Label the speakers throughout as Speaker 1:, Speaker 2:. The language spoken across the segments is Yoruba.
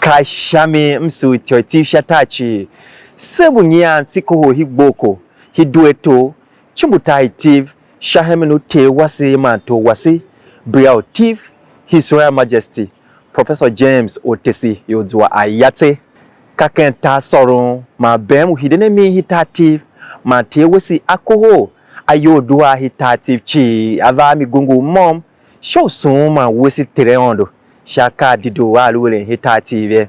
Speaker 1: Kashami msu tiotisha tachi. Sebunya sikoho hiboko. Hidueto. Chumutai Tiv. Shahemenu te wasi manto wasi. Begha Tiv. His Royal Majesty. Professor James Ortese Iorzua Ayatse. Kakenta soron. Ma bemu hidenemi hitativ. Ma te wasi akoho. Ayodua hitativ chi. Avami gungu mom. Show suma wasi tereondo. Shaka dido aluele hitativ.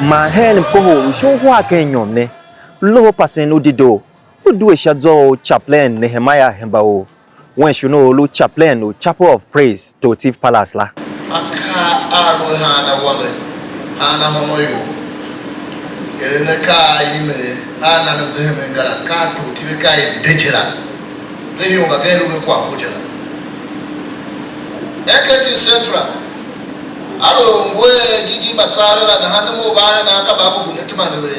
Speaker 1: Ma hen Mkohol shonwa ke nyom ne lo pasen odido udwe shadzo chaplain Nehemiah hembao when shuno lo chaplain o chapel of praise to Tiv Palace la
Speaker 2: aka aru hana wale hana momoyo yene ka ime hana no hemen gala ka to Tiv ka dejela leyo ba ke lo kwa hojela eketi central alo ngwe gigi matala na hana mo ba na aka ba ku netima ne we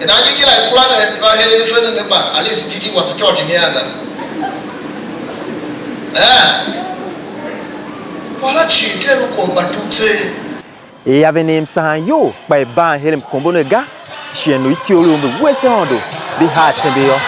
Speaker 2: ina gigi la fulana ba he ni fene ne ba alisi gigi was church ni aga wala chikero ko batutse
Speaker 1: e avenem san yo by ban helem kombono ga chienu itiolo mbe wese hondo Begha tembe yo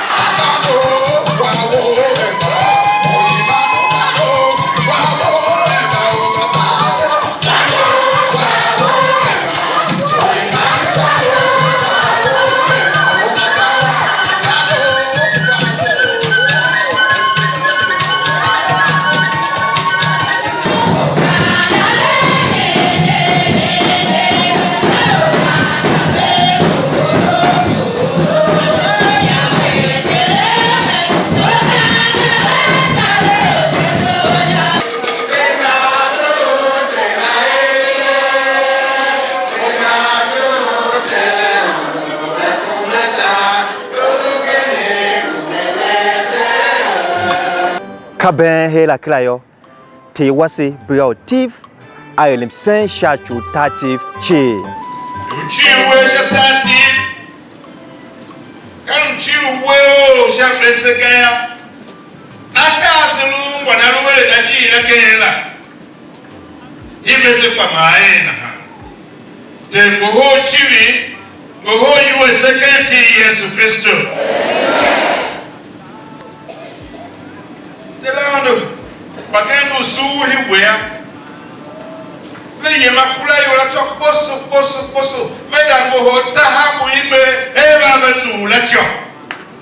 Speaker 1: Kaben hela klayo te wasi Begha Tiv ayol sen shachu Tar Tiv chi
Speaker 3: uchiwe Tar Tiv kan chiwe o shamesegaya akasulu ngwana lwele daji la kela imese kwa maena te Mkohol chiwi Mkohol iwuese kenti Yesu Kristo bagendo suhi wea veye makula yola to poso veda Mkohol tahamu ime eva bazula tyo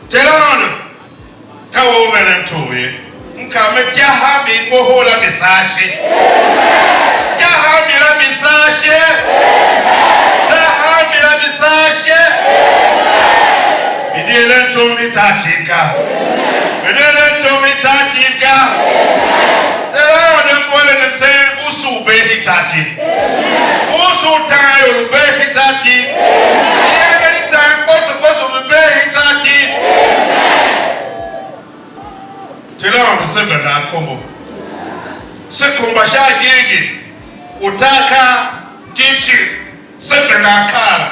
Speaker 3: telano kawo venantowe mkame jahabi Mkohol la misashe jahabi la misashe jahabi la misashe bidele ntomi tatika bidele ntomi tatika usu behi Tar Tiv usu tayo behi Tar Tiv yagani tan poso behi Tar Tiv tilawa kusema na kombo sekomba shagigi utaka tichi sema na kala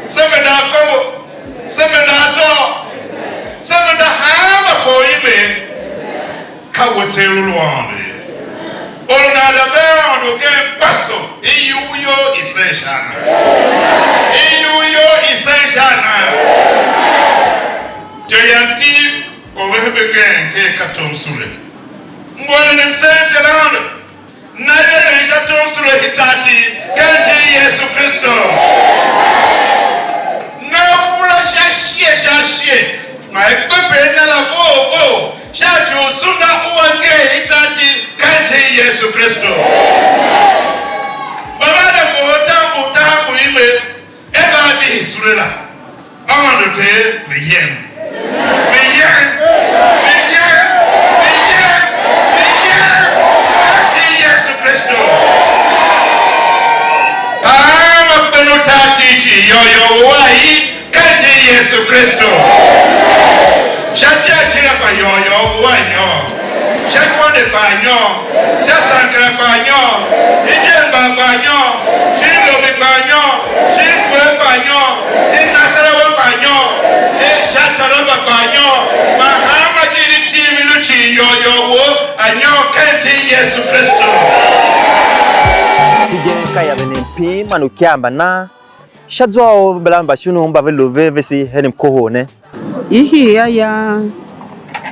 Speaker 3: sema na kombo sema na zo sema na hama ko ime kawotelu lwande Olunada veono ke paso iwuyo iseshana iwuyo iseshana Tiv ko webe ke katomsule ngwana nemsenze lando nade ne katomsule hitati kenti Yesu Kristo na ula shashie ma ekwepe na la vo shachu usunda uwange hitati kati Yesu Kristo. Babada kuhotambu tambu ime eva di isurela. Awandote beyen. Beyen. Beyen. Beyen. Beyen. Kati Yesu Kristo. Tati yoyo wai kati Yesu Kristo. Shatia tira kwa yoyo wanyo. Shatwande kwa nyo. Shasankara kwa nyo. Ijemba kwa nyo. Shindomi kwa nyo. Shingwe kwa nyo. Inasarawa kwa nyo. Shataraba kwa nyo. Mahama jiri chimi luchi yoyo wo. Anyo kati Yesu Kristo.
Speaker 1: Kaya benimpi manukiamba na shadzwa balamba shuno mbave love vesi hene Mkohol ne
Speaker 4: ihi ya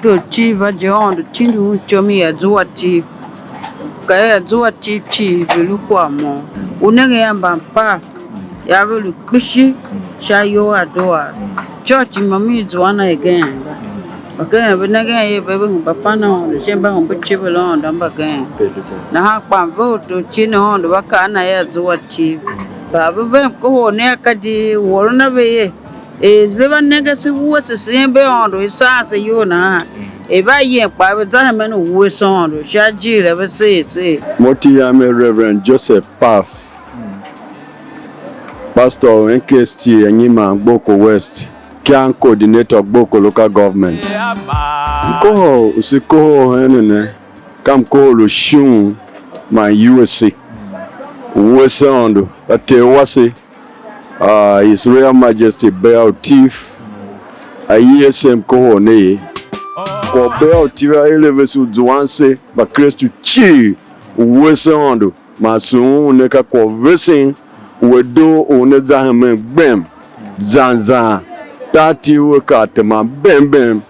Speaker 4: do chiva jondo chindu chomi ya zuwa Tiv kaya zuwa Tiv chi belukwa mo unenge yamba mpa ya belu bishi shayo adua church mami zuwana again okay benege ye bebe ngapana on shemba ngombichibelo ndamba again na hakpa voto chino ndo bakana ya zuwa Tiv baba be ko ne akadi worona be is beba negasi uwese sembe ondo isasa yona e ba ye pa be zana men uwese ondo shajire be se
Speaker 5: Moti yame Reverend Joseph Prof Pastor NKST Enyima Gboko West Kian coordinator Gboko local government Mkohol usikoho henene kam Mkohol shun ma iwuese uhar ondo ate wase His Royal Majesty Begha Tiv ayese Mkohol ne ko Begha Tiv elevesu duanse ba Kristo chi uhar ondo masu ne ka ko vesin wedo one za hemen gbem zanzan Tar Tiv ka tema bem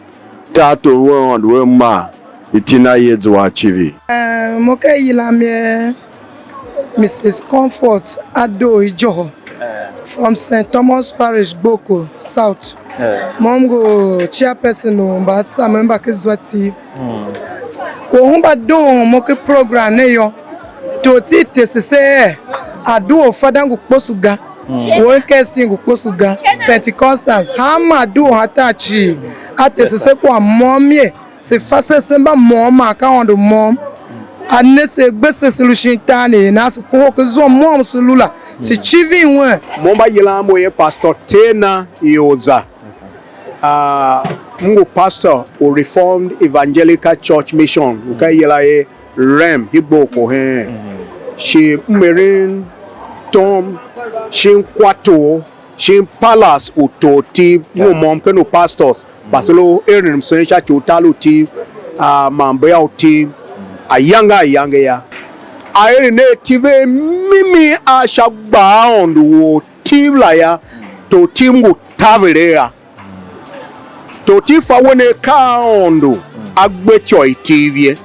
Speaker 5: tato we ma itina yedzwa chivi
Speaker 6: moke yilame Mrs. Comfort adua from St. Thomas Parish, Gboko, South. Mom go chairperson no but some member kezwa Tiv. Ko humba don moke program ne yo to ti se adua father go posuga. Wo casting go posuga. Pentecostals hama adua hatachi atese kwa momie se fase semba mom aka on the mom. Anese gbese solution tane na so ko zo mom solula si chivi nwe
Speaker 7: momba yela moye pastor tena ioza mungu pastor o Reformed Evangelical Church Mission uka yela e rem hiboko he she merin tom shin kwato shin palace utoti mo mom keno pastors baselo erin sencha chotalo Tiv mambea Tiv ayanga ya ayere ne tive mimi ashagba ondu Tiv la ya to timgu taverea to tifa wone ka ondu agbecho itivie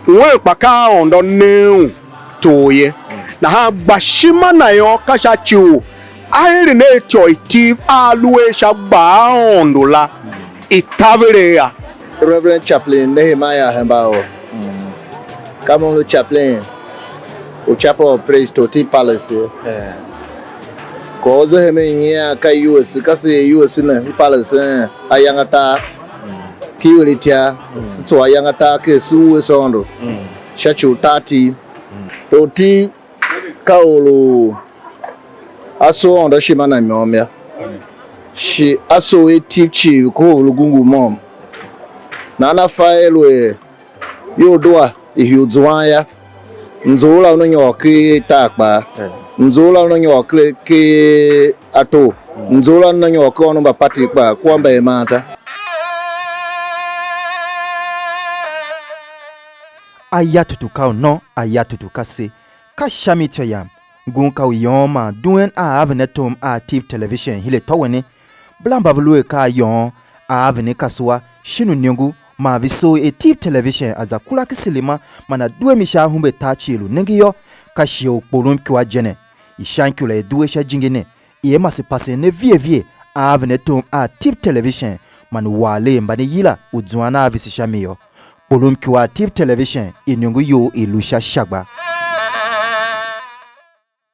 Speaker 7: we pa ka ondo neu toye na ha gbashima na yo kasha chiwo ayere ne cho Tiv alue shagba ondu la itaverea
Speaker 2: Reverend Chaplain Nehemiah Hembao. Come on, the chaplain. O chapel of praise to Tiv Palace. Cause hemen ya ka iwuese kasi iwuese na Palace ayangata kiwilitia sito ayangata ke su sondo. Shachu Tar Tiv. To Tiv kaolo aso ondo shimana nyom. Shi aso e Tiv chi ko lugungu mom. Nana faelwe yo doa ihudzwaya nzola unonyoke takpa nzola unonyoke ke ato nzola unonyoke onomba pati kwa kwamba emata
Speaker 1: ayatutu ka no ayatutu ka se ka shami tayam gun ka yoma duen a avnetom a Tiv television hile towene blamba vlue ka yon a avne kaswa shinu nyengu ma viso e Tiv television aza kula kisilima mana due misha humbe tachilu nengiyo kashi okpolum kwa jene ishankula e due sha jingine iye masi pase ne vie avne tom a Tiv television manu wale mbani yila udzwana avisishamiyo
Speaker 8: olum kiwa Tiv television inyungu yo ilusha shagba